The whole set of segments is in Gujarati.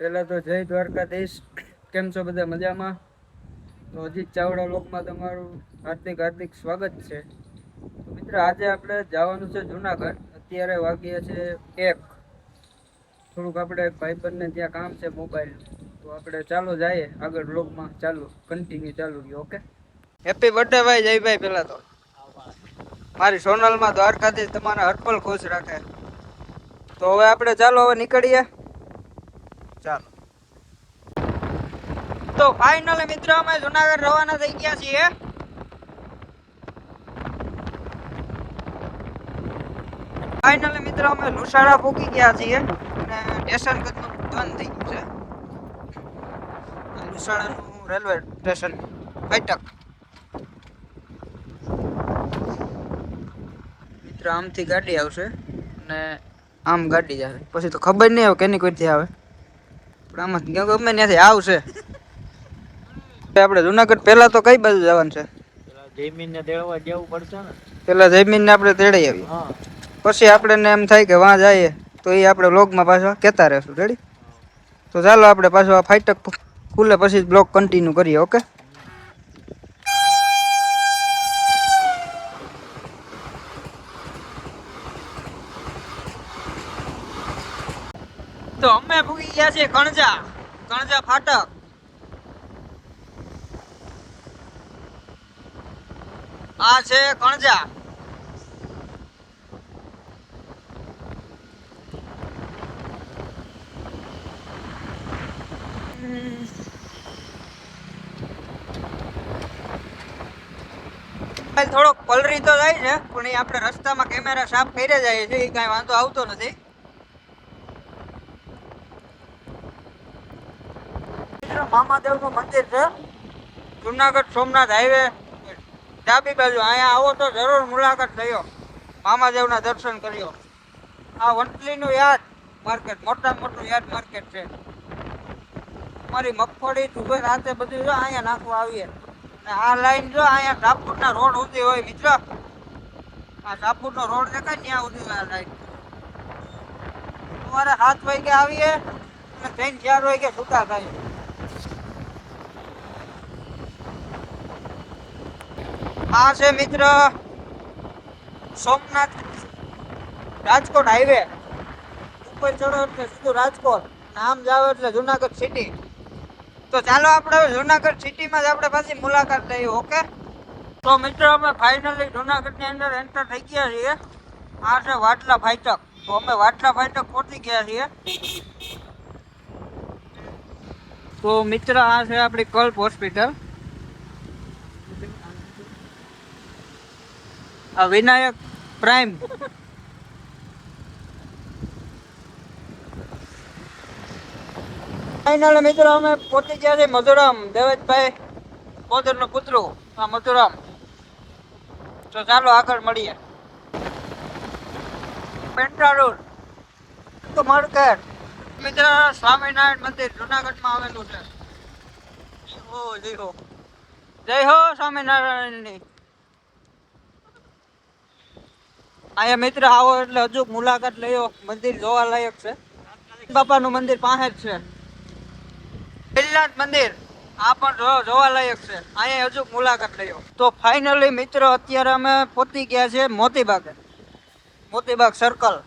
પહેલા તો જય દ્વારકાધીશ. કેમ છો બધા? મજામાં? તો અજીત ચાવડા લોકમાં તમારું હાર્દિક હાર્દિક સ્વાગત છે. તો મિત્ર, આજે આપણે જવાનું છે જુનાગઢ. અત્યારે વાગ્યા છે 1. થોડુંક આપણે ભાઈબંધને ત્યાં કામ છે મોબાઈલ, તો આપણે ચાલો જઈએ આગળ વ્લોગમાં. ચાલુ કન્ટિન્યુ ચાલુ રહ્યો. ઓકે. હેપી બર્થડે ભાઈ જયભાઈ. પેલા તો મારી સોનલમાં દ્વારકાધીશ તમારા હરપલ ખુશ રાખે. તો હવે આપણે ચાલો હવે નીકળીએ. ચાલો. તો ફાઇનલી મિત્રો અમે જુનાગઢ રવાના થઈ ગયા છીએ. ફાઇનલી મિત્રો અમે લુસાડા પૂકી ગયા છીએ અને સ્ટેશન બંધ થઈ ગયું છે. લુસાડાનું રેલવે સ્ટેશન ફાટક. મિત્ર આમથી ગાડી આવશે અને આમ ગાડી જશે. પછી તો ખબર નહીં આવે કેની કોઈથી આવે, પણ આમાં ગમે ત્યાંથી આવશે. આપણે જુનાગઢ પહેલા તો કઈ બાજુ જવાનું છે? જયમીન ને તેડવા જવું પડશે ને. પેલા જયમીન ને આપણે તેડી આવીએ, પછી આપણે એમ થાય કે વાં જઈએ તો એ આપણે બ્લોગમાં પાછા કહેતા રહેશું. રેડી? તો ચાલો આપણે પાછો આ ફાટક ખુલે પછી બ્લોગ કન્ટિન્યુ કરીએ. ઓકે. તો અમે પૂગી ગયા છીએ કણજા ફાટક. આ છે કણજા. થોડોક પલરી તો જાય છે, પણ એ આપણે રસ્તામાં કેમેરા સાફ કરી જાય છે, એ કઈ વાંધો આવતો નથી. મામાદેવ નું મંદિર છે, જુનાગઢ સોમનાથ હાઈવે, ડાબી બાજુ. અહીંયા આવો તો જરૂર મુલાકાત થયો, મામાદેવ ના દર્શન કર્યો. આ વંટલી નું યાદ માર્કેટ, મોટા મોટું યાદ માર્કેટ છે. અમારી મગફળી તુવેર રાતે બધું જો અહીંયા નાખવા આવીએ. આ લાઈન જો અહીંયા ધાપુર ના રોડ સુધી હોય મિત્ર. આ ધાપુર નો રોડ દેખાય ત્યાં સુધી આ લાઈન. સવારે 7 વાગે આવીએ અને 3-4 વાગે છૂટા થાય. આ છે મિત્ર સોમનાથ રાજકોટ હાઈવે. ઉપર ચડો એટલે સીધું રાજકોટ, આમ જાવ એટલે જુનાગઢ સિટી. તો ચાલો આપણે જુનાગઢ સિટીમાં જ આપણે પાછી મુલાકાત લઈએ. ઓકે. તો મિત્રો અમે ફાઇનલી જુનાગઢ ની અંદર એન્ટર થઈ ગયા છીએ. આ છે વાટલા ફાટક. તો અમે વાટલા ફાટક પહોંચી ગયા છીએ. તો મિત્ર આ છે આપણી કલ્પ હોસ્પિટલ. આ વિનાયક પ્રાઇમ. ફાઇનલ મિત્રો અમે પહોંચી ગયા છે મધુરામ. દેવેશભાઈ પોદર નો પુત્ર આ મધુરામ. તો ચાલો આગળ મળીએ. પેન્ટ્રા રોડ તો માર્કેટ. મિત્ર સ્વામિનારાયણ મંદિર જુનાગઢમાં આવેલું છે. જય હો સ્વામિનારાયણ ની. અહીંયા મિત્ર આવો એટલે હજુ મુલાકાત લયો. મંદિર જોવા લાયક છે. બાપા નું મંદિર પાસે જ છે. ભીલનાથ મંદિર આ પણ જોવા લાયક છે. અહીંયા હજુ મુલાકાત લયો. તો ફાઇનલી મિત્રો અત્યારે અમે પહોંચી ગયા છે મોતીબાગ સર્કલ.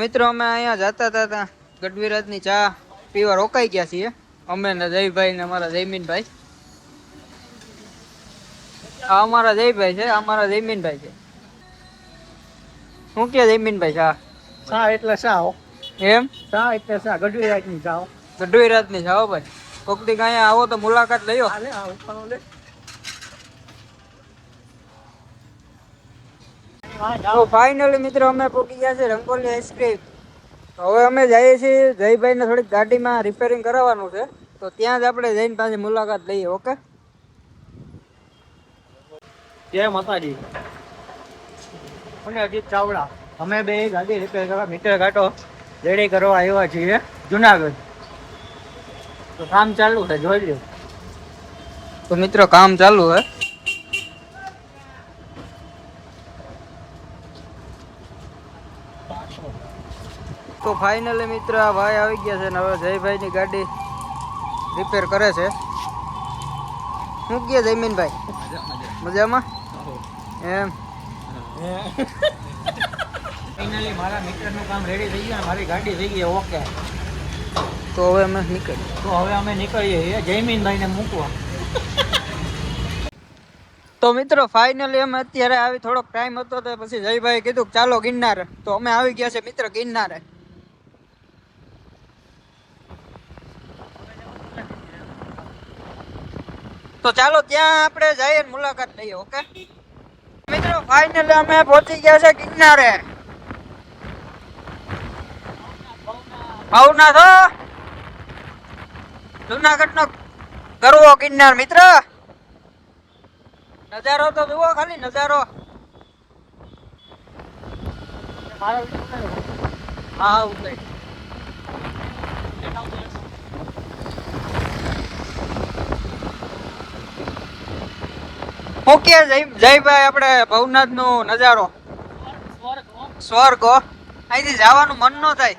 મિત્રો અમે અહીંયા જતા હતા ગઢવીરાજ ની ચા પીવા રોકાઈ ગયા છીએ. અમે ને જયભાઈ ને અમારા જયમીનભાઈ. આ અમારા જયભાઈ છે, અમારા જયમીનભાઈ છે. શું કે જયમીનભાઈ? સા એટલે સા એમ? સા એટલે સા ગઢવીરાજ ની જાઓ. ગઢવીરાજ ની જાઓ ભાઈ. કોકદી અહીંયા આવો તો મુલાકાત લયો. તો ફાઇનલી મિત્રો અમે પહોંચી ગયા છે રંગોલી આઈસ્ક્રીમ. હવે અમે જઈએ છીએ જયભાઈ ને થોડીક ગાડીમાં રિપેરિંગ કરાવવાનું છે, તો ત્યાં જ આપણે જઈને પાછી મુલાકાત લઈએ. ઓકે. જય માતાજી. અને અજીત ચાવડા અમે બે ગાડી રિપેર કરવા મીટર કાંટો રેડી કરવા આવ્યા છીએ જુનાગઢ. તો કામ ચાલુ છે, જોઈ લો. તો મિત્રો કામ ચાલુ હે. તો ફાઇનલી મિત્ર આ ભાઈ આવી ગયા છે ને હવે જયભાઈની ગાડી રિપેર કરે છે. શું કહે જયમીનભાઈ? મજામાં એમ? ફાઇનલી મારા મીટરનું કામ રેડી થઈ ગયું અને મારી ગાડી થઈ ગઈ ઓકે. તો હવે અમે નીકળીએ. અમે નીકળીએ જયમીનભાઈને મૂકવા. તો મિત્રો ફાઇનલી અમે અત્યારે આવી થોડોક ટાઈમ હતો તો પછી જયભાઈ કીધું કે ચાલો ગિરનાર. તો અમે આવી ગયા છે મિત્ર ગિરનારે. તો ચાલો ત્યાં આપણે જઈએ મુલાકાત લઈએ. ઓકે મિત્રો ફાઇનલી અમે પહોંચી ગયા છે ગિરનારે. ભવનાથ જુનાગઢ નો ગરવો ગિરનાર મિત્ર. નજારો તો જુઓ ખાલી નજારો. હા ઉતરે. ઓકે જયભાઈ આપણે ભવનાથ નો નજારો સ્વર્ગ અહીંથી જવાનું મન ન થાય.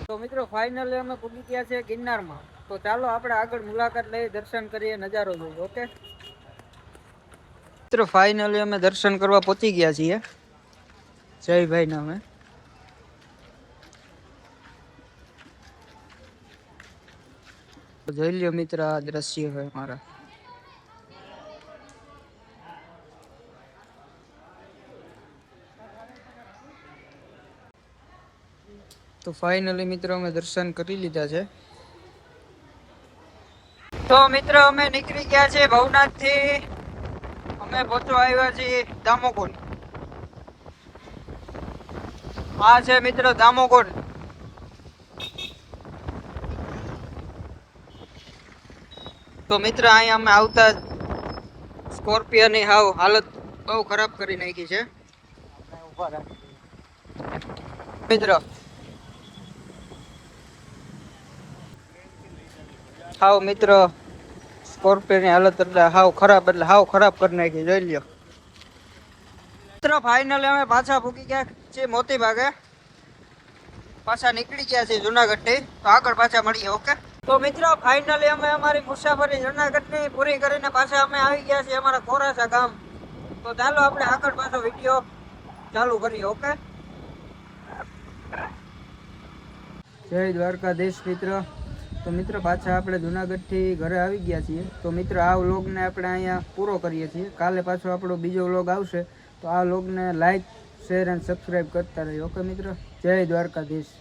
તો મિત્રો ફાઇનલી અમે પૂગી ગયા છે ગિરનારમાં. તો ચાલો આપણે આગળ મુલાકાત લઈએ, દર્શન કરીએ, નજારો જોઈએ. ઓકે મિત્રો ફાઇનલી અમે દર્શન કરવા પહોંચી ગયા છીએ જયભાઈ ના. અમે જોઈ લ્યો મિત્ર આ દ્રશ્ય હોય મારા. તો ફાઇનલી મિત્રો અમે દર્શન કરી લીધા છે. તો મિત્રો અમે નીકળી ગયા છે ભવનાથ થી. અમે પહોંચવા આવ્યા છીએ દામોકુંડ. આ છે મિત્ર દામોકુંડ. તો મિત્ર અહીંયા અમે આવતા સ્કોર્પિયો ની હાલત બહુ ખરાબ કરી નાખી છે મિત્ર. હાવ મિત્ર સ્કોર્પિયો ની હાલત એટલે હાવ ખરાબ કરી નાખી. જોઈ લ્યો મિત્ર ફાઇનલી અમે પાછા ભૂકી ગયા છીએ મોતી ભાગે. પાછા નીકળી ગયા છીએ જુનાગઢ થી. તો આગળ પાછા મળીએ. ઓકે તો મિત્રો ફાઇનલી અમે અમારી મુસાફરી જુનાગઢ ની પૂરી કરીને પાછા અમે આવી ગયા છીએ અમારા કોરાસા ગામ. તો ચાલો આપણે આગળ પાછો વિડીયો ચાલુ કરીએ. ઓકે જય દ્વારકાધીશ મિત્ર. તો મિત્ર પાછા આપણે જુનાગઢ થી ઘરે આવી ગયા છીએ. તો મિત્ર આ વ્લોગને આપણે અહીંયા પૂરો કરીએ છીએ. કાલે પાછો આપણો બીજો વ્લોગ આવશે. તો આ વ્લોગને લાઈક શેર અને સબસ્ક્રાઈબ કરતા રહીએ. ઓકે મિત્ર જય દ્વારકાધીશ.